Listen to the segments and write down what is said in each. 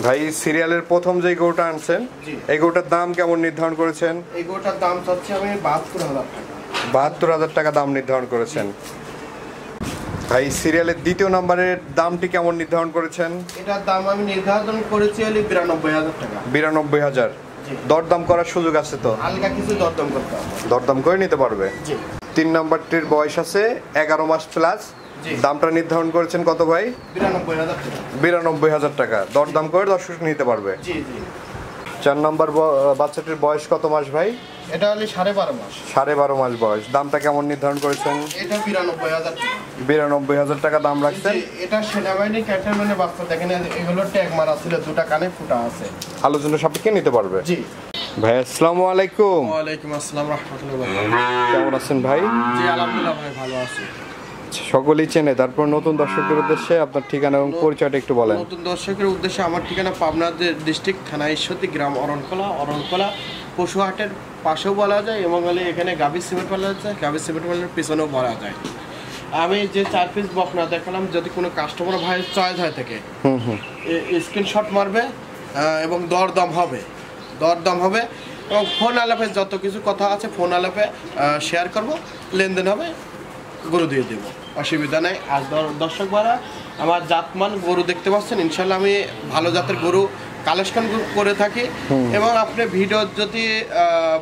ভাই সিরিয়ালের প্রথম যে গরুটা আনছেন এই গরুটার দাম কেমন নির্ধারণ করেছেন? এই গরুটার দাম চাচ্ছি আমি ৭২,০০০ টাকা। ৭২,০০০ টাকা দাম নির্ধারণ করেছেন। ভাই সিরিয়ালের দ্বিতীয় নম্বরের দামটি কেমন নির্ধারণ করেছেন? এটার দাম আমি নির্ধারণ করেছি ৯২,০০০ টাকা। ৯২,০০০। দরদাম করার সুযোগ আছে তো? হালকা কিছু দরদাম করতে হবে। দরদাম করে নিতে পারবে। ৩ নম্বরটির বয়স আছে ১১ মাস প্লাস। দামটা নির্ধারণ করেছেন কত ভাই? ৯২,০০০ টাকা। ৯২,০০০ টাকা দরদাম করে দর্শক নিতে পারবে। ৪ নম্বর বাচ্চাটির বয়স কত মাস ভাই? এটা হলো ১২.৫ মাস। ১২.৫ মাস বয়স। দামটা কেমন নির্ধারণ করেছেন? এটা ৯২,০০০ টাকা। ৯২,০০০ টাকা দাম রাখছেন। এটা সেনাবাহিনী ক্যান্টনমেন্টের বাচ্চা, দেখেন এগুলো ট্যাগ মারা ছিল, দুটো কানে ফুটা আছে। আলোচনা সাপেক্ষে নিতে পারবে। জি ভাই আসসালামু আলাইকুম। ওয়ালাইকুম আসসালাম রাহমাতুল্লাহ। কেমন আছেন ভাই? জি আলহামদুলিল্লাহ ভাই, ভালো আছি। সকলেই চেনে, তারপর নতুন দর্শকদের উদ্দেশ্যে আপনার ঠিকানা এবং পরিচয়টা একটু বলেন। নতুন দর্শকের উদ্দেশ্যে আমার ঠিকানা পাবনা ডিস্ট্রিক্ট, থানা ঈশ্বরদী, গ্রাম অরণকোলা পশুহাটের পাশেও বলা যায়, এবং এখানে গাভী সিমেন্ট পালা যায়, গাভী সিমেন্ট পালার পিছনেও বলা যায়। আমি যে 4 পিস বকনা দেখালাম, যদি কোনো কাস্টমার ভাই চয়েস হয় থেকে স্ক্রিনশট মারবে এবং দরদাম হবে এবং ফোন আলাপে যত কিছু কথা আছে ফোন আলাপে শেয়ার করব, লেনদেন হবে, গরু দিয়ে দেবো, অসুবিধা নেই। আর দর্শক ভাড়া আমার জাতমান গরু দেখতে পাচ্ছেন, ইনশাল্লাহ আমি ভালো জাতের গরু কালেকশন করে থাকি, এবং আপনি ভিডিও যদি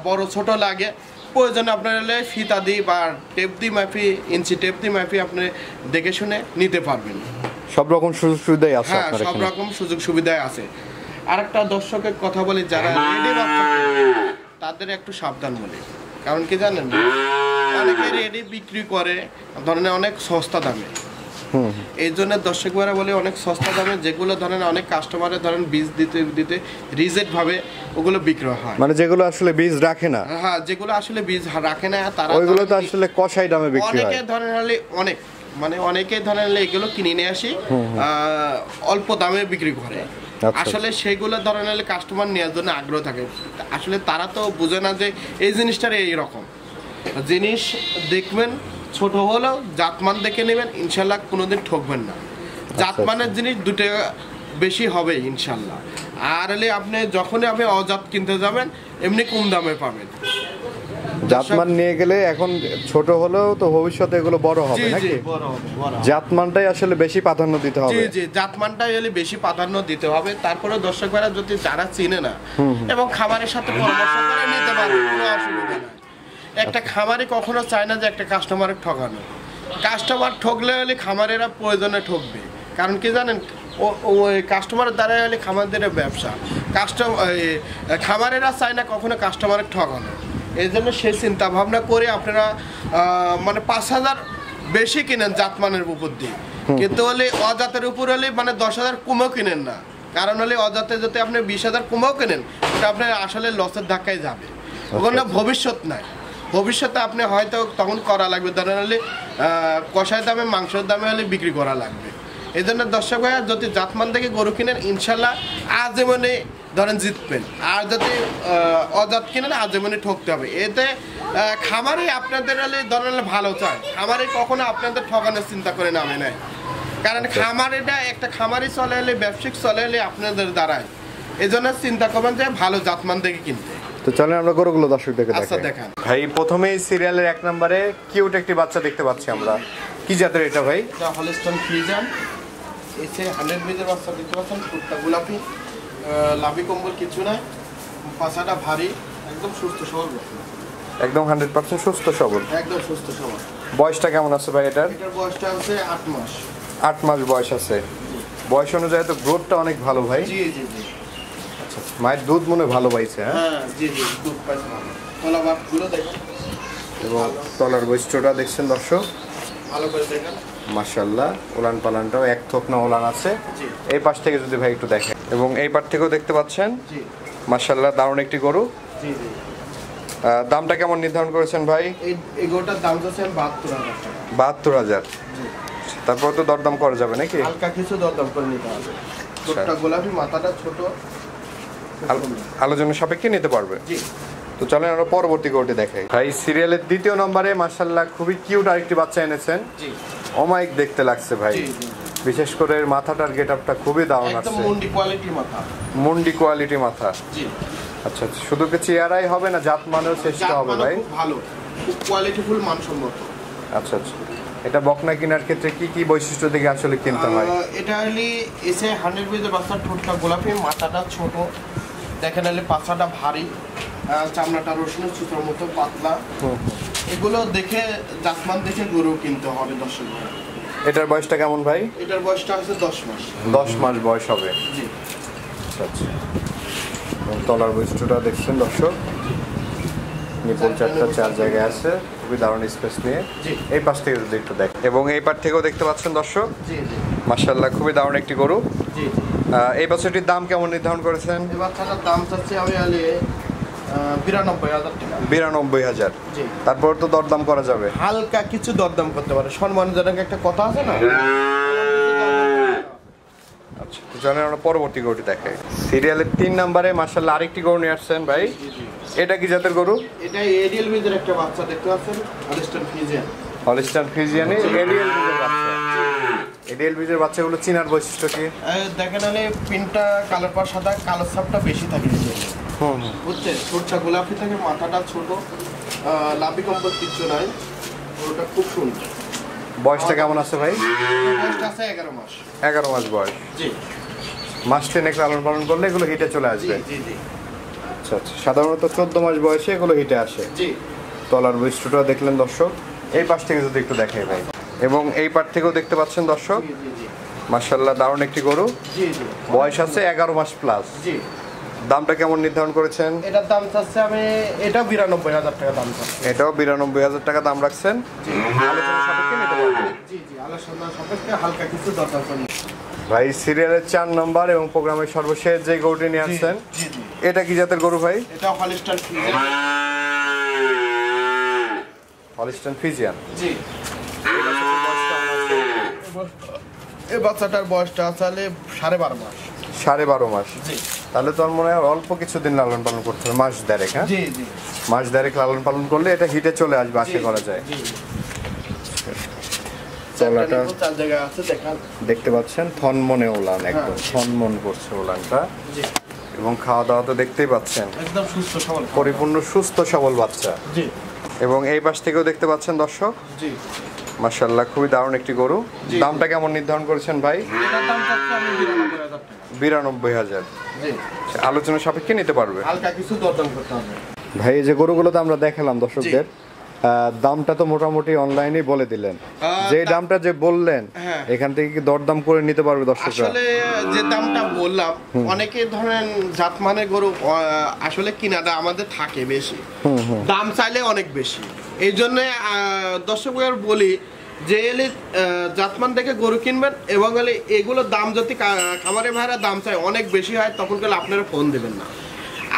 বড় ছোট লাগে প্রয়োজনে আপনার হলে ফিতা দিই বা টেপ দিই মাপি, ইঞ্চি টেপ দিই মাপি, আপনি দেখে শুনে নিতে পারবেন। সব রকম সুযোগ সুবিধাই আছে? হ্যাঁ, সব রকম সুযোগ সুবিধাই আছে। আরেকটা দর্শকের কথা বলি, যারা রেডি বাচ্চা তাদের একটু সাবধান বলি, কারণ কি জানেন, অনেকে রেডি বিক্রি করে ধরেন অনেক সস্তা দামে। এই জন্য দর্শক ভাইরা বলে অনেক সস্তা দামে, যেগুলো ধরেন অনেক কাস্টমারে ধরেন বীজ দিতে রিজেক্ট ভাবে ওগুলো বিক্রি হয়, মানে যেগুলো আসলে বীজ রাখে না। হ্যাঁ, যেগুলো আসলে বীজ রাখে না তারা ওইগুলো তো আসলে কষাই দামে বিক্রি হয়। অনেকে ধরেন অনেকে ধরেন এগুলো কিনে নিয়ে আসি অল্প দামে বিক্রি করে। আসলে সেগুলো ধরেন কাস্টমার নেওয়ার জন্য আগ্রহ থাকে, আসলে তারা তো বুঝে না যে এই জিনিসটার এইরকম জিনিস। দেখবেন ছোট হলেও জাতমান দেখে নেবেন, ইনশাল্লাহ কোনোদিন ঠকবেন না। জাতমানের জিনিস দুটো বেশি হবে ইনশাল্লাহ। আর আপনি যখনই আপনি অজাত কিনতে যাবেন এমনি কম দামে পাবেন। জাতমান নিয়ে গেলে এখন ছোট হলেও তো ভবিষ্যতে এগুলো বড় হবে নাকি? জাতমানটাই আসলে বেশি প্রাধান্য দিতে হবে। জি, জাতমানটাই বেশি প্রাধান্য দিতে হবে। তারপরে দর্শক ভাইরা যদি যারা চিনে না এবং খাবারের সাথে পরামর্শ করে নিতে পারে, কোনো অসুবিধা নাই। একটা খামারি কখনো চায় না যে একটা কাস্টমারের ঠকানো। কাস্টমার ঠকলে খামারেরা প্রয়োজনে ঠকবে, কারণ কি জানেন, ওই কাস্টমারের দ্বারাই খামারদের ব্যবসা। খামারেরা চায় না কখনো কাস্টমারের ঠকানো। এই জন্য সেই চিন্তা ভাবনা করে আপনারা মানে ৫,০০০ বেশি কিনেন জাতমানের উপর দিয়ে, কিন্তু অজাতের উপর মানে ১০,০০০ কমেও কিনেন না, কারণ অজাতে যদি আপনি ২০,০০০ কমেও কিনেন ওটা আপনার আসলে লসের ধাক্কায় যাবে, ওখানে ভবিষ্যৎ নাই। ভবিষ্যতে আপনি হয়তো তখন করা লাগবে, ধরেন কষাই দামে মাংসের দামে বিক্রি করা লাগবে। এই জন্য দর্শক ভাইয়া যদি জাতমান থেকে গরু কিনেন ইনশাল্লাহ আজীবনে ধরেন জিতবেন, আর যদি অজাত কিনেন আজীবনে ঠকতে হবে। এতে খামারে আপনাদের ধরেন ভালো চায়, খামারে কখনো আপনাদের ঠকানোর চিন্তা করে নামে নেয়, কারণ খামারিটা একটা খামারি চলে ব্যবসায়িক চলে আপনাদের দ্বারাই। এই জন্য চিন্তা করবেন যে ভালো জাতমান থেকে কিনতে। তো চলেন আমরা গরুগুলো দর্শকদেরকে দেখাই। ভাই প্রথমেই সিরিয়ালের ১ নম্বরে কিউট একটি বাচ্চা দেখতে পাচ্ছি আমরা। কি জাতের এটা ভাই? এটা হলস্টাইন ফ্রিজিয়ান। এসে 100 বিজের বাচ্চা দেখতে পাচ্ছেন, ফুটটা গোলাপি, লাভি কম্বল কিছু নাই, পাছাটা ভারী, একদম সুস্থ সবল, একদম 100% সুস্থ সবল, একদম সুস্থ সবল। বয়সটা কেমন আছে ভাই এটার? এটার বয়সটা আছে 8 মাস। 8 মাস বয়স আছে। বয়স অনুযায়ী তো গ্রোথটা অনেক ভালো ভাই। জি জি জি। আচ্ছা, মায়ের দুধ মনে ভালো পাইছে? হ্যাঁ জি জি, দুধ পাইছে ভালো। তলা বাটগুলো দেখেন, এবং তলার বৈশিষ্ট্যটা দেখছেন দর্শক, ভালো করে দেখেন মাশাআল্লাহ। ওলান পালানটাও এক থোকনা ওলান আছে। এই পাশ থেকে যদি ভাই একটু দেখেন, এবং এই পাশ থেকেও দেখতে পাচ্ছেন, মাশাআল্লাহ দারুণ একটি গরু। জি জি। দামটা কেমন নির্ধারণ করেছেন ভাই? এই গরুটার দাম হচ্ছে ৭২,০০০ টাকা। ৭২,০০০। তারপর তো দরদাম করা যাবে নাকি? হালকা কিছু দরদাম করে নিতে হবে। ছোটটা গোলাপি, মাথাটা ছোট, আলোচনা সাপেক্ষে নিতে পারবে। জি। তো চলেন আমরা পরবর্তী গরুটি দেখাই। ভাই সিরিয়ালের ২য় নম্বরে মাশাআল্লাহ খুবই কিউট আরেকটি বাচ্চা এনেছেন। জি। অমায়িক দেখতে লাগছে ভাই। বিশেষ করে এর মাথাটার গেটআপটা খুবই দারুণ একদম আছে। মুন্ডি কোয়ালিটি মাথা। মুন্ডি কোয়ালিটি মাথা। জি। আচ্ছা আচ্ছা, শুধু কি চেয়ারাই হবে না, জাত মানেও চেষ্টা হবে জাত ভাই? খুব ভালো, খুব কোয়ালিটিফুল, মানসম্মত। আচ্ছা আচ্ছা, এটা বকনা কেনার ক্ষেত্রে কি কি বৈশিষ্ট্য দেখে আসলে কিনতে হয়? এটা হলে এসে 100 বাচ্চার ঠোঁটটা গোলাপি, মাথাটা ছোট, দেখেন হলে পাছাটা ভারী, চামড়াটা রসুনের সুতোর মতো পাতলা। এগুলো দেখে জাতমান দেখে গরু কিনতে হবে দর্শক। এটার বয়সটা কেমন ভাই? এটার বয়সটা আছে 10 মাস। 10 মাস বয়স হবে। জি। আচ্ছা আচ্ছা, এবং তলার বৈশিষ্ট্যটা দেখছেন দর্শক, নিপল চারটা 4 জায়গায় আছে, খুবই দারুণ স্পেস নিয়ে। জি। এই পাশ থেকে যদি একটু দেখ, এবং এই পাশ থেকেও দেখতে পাচ্ছেন দর্শক, জি জি মাশাআল্লাহ খুবই দারুণ একটি গরু। জি। এই বাচ্চাটির দাম কেমন নির্ধারণ করেছেন? এই বাচ্চাটার দাম চাচ্ছি আমি হলে 92,000 টাকা। 92,000। জি। তারপর তো দরদাম করা যাবে? হালকা কিছু দরদাম করতে পারে, সম্মানজনক একটা কথা আছে না। আচ্ছা, তো চলেন আমরা পরবর্তী গরুটি দেখাই। সিরিয়ালের 3 নম্বরে মাশাআল্লাহ আরেকটি গরু নিয়ে আসছেন ভাই। এটা কি জাতের গরু? এটা এডিএল বিজের একটা বাচ্চা দেখতে পাচ্ছেন, হলিস্টাইন ফ্রিজিয়ান। হলিস্টাইন ফ্রিজিয়ানি এডিএল বিজের বাচ্চা। এডিএল বিজের বাচ্চাগুলো চিনার বৈশিষ্ট্য কি? দেখেন হলে পিনটা কালার পর সাদা, কালো ছাপটা বেশি থাকে, বুঝছেন? ঠোঁটটা গোলাপি থাকে, মাথাটা ছোট, লাভি কম্পল কিচ্ছু নাই, ওটা খুব সুন্দর। বয়সটা কেমন আছে ভাই? বয়সটা আছে 11 মাস। 11 মাস বয়স। জি মাস 3 লালন পালন করলে এগুলো হিটে চলে জি আসবে। জি জি আচ্ছা আচ্ছা, সাধারণত 14 মাস বয়সে এগুলো হিটে আসে। জি। তলার বৈশিষ্ট্যটা দেখলেন দর্শক, এই পাশ থেকে যদি একটু দেখাই ভাই, এবং এই পাশ থেকেও দেখতে পাচ্ছেন দর্শক, জি জি জি মাশাআল্লাহ দারুণ একটি গরু। জি জি। বয়স আছে 11 মাস প্লাস। জি। দামটা কেমন নির্ধারণ করেছেন? এটার দাম চাচ্ছে আমি, এটা 92,000 টাকা দাম চাচ্ছি। এটাও 92,000 টাকা দাম রাখছেন। আলোচনা সাপেক্ষে নিতে পারবেন। জি জি, আলোচনা সাপেক্ষে হালকা কিছু দরকার করি। ভাই সিরিয়ালের 4 নম্বর এবং প্রোগ্রামের সর্বশেষ যে গরুটি নিয়ে আসছেন, জি জি। এটা কি জাতের গরু ভাই? এটা হলিস্টাইন ফ্রিজিয়ান। Holstein Friesian. জি। এই বাচ্চাটার বয়সটা আসলে 12.5 মাস। 12.5 মাস। জি তাহলে তো আমার মনে হয় অল্প কিছুদিন লালন পালন করতে হবে, মাস দেড়েক। হ্যাঁ, জি জি মাস দেড়েক লালন পালন করলে এটা হিটে চলে আসবে, আশা করা যায়। জি। তলাটা 4 জায়গা আছে দেখান। দেখতে পাচ্ছেন থনমনে ওলান, একদম থনমন করছে ওলানটা, জি। এবং খাওয়া দাওয়া তো দেখতেই পাচ্ছেন, একদম সুস্থ সবল। পরিপূর্ণ সুস্থ সবল বাচ্চা। জি এবং এই পাশ থেকেও দেখতে পাচ্ছেন দর্শক, জি। মাশাআল্লাহ খুবই দারুণ একটি গরু। জি। দামটা কেমন নির্ধারণ করেছেন ভাই? এটার দাম চাচ্ছি আমি 92,000 টাকা। 92,000। জি। আলোচনা সাপেক্ষে নিতে পারবে হালকা কিছু দরদাম করতে হবে। ভাই। এই যে গরুগুলো তো আমরা দেখালাম দর্শকদের, দামটা তো মোটামুটি অনলাইনে বলে দিলেন, যে দামটা যে বললেন হ্যাঁ। এখান থেকে কি দরদাম করে নিতে পারবে দর্শকরা? আসলে যে দামটা বললাম, অনেকে ধরেন জাতমানের গরু আসলে কিনাটা আমাদের থাকে বেশি, দাম চাইলে অনেক বেশি। এই জন্য দর্শকদের বলি যে এলে জাতমান দেখে গরু কিনবেন, এবং এলে এগুলোর দাম যদি খামারে ভাইরা দাম চাই অনেক বেশি হয়, তখন গেলে আপনারা ফোন দেবেন না।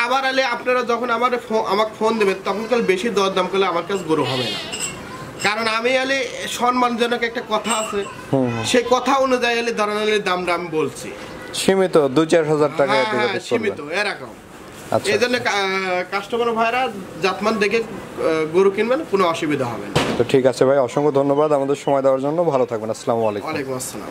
আবার এলে আপনারা যখন আমাকে ফোন দেবেন, তখন কাল বেশি দরদাম করলে আমার কাছে গরু হবে না। কারণ আমি এলে সম্মানজনক একটা কথা আছে, সেই কথা অনুযায়ী এলে ধরেন এলে দামটা আমি বলছি, সীমিত 2-4 হাজার টাকা হ্যাঁ সীমিত এরকম। আচ্ছা, এই জন্য কাস্টমার ভাইরা জাতমান দেখে গরু কিনবেন, কোনো অসুবিধা হবে না। তো ঠিক আছে ভাই, অসংখ্য ধন্যবাদ আমাদের সময় দেওয়ার জন্য। ভালো থাকবেন, আসসালামু আলাইকুম। ওয়ালাইকুম আসসালাম।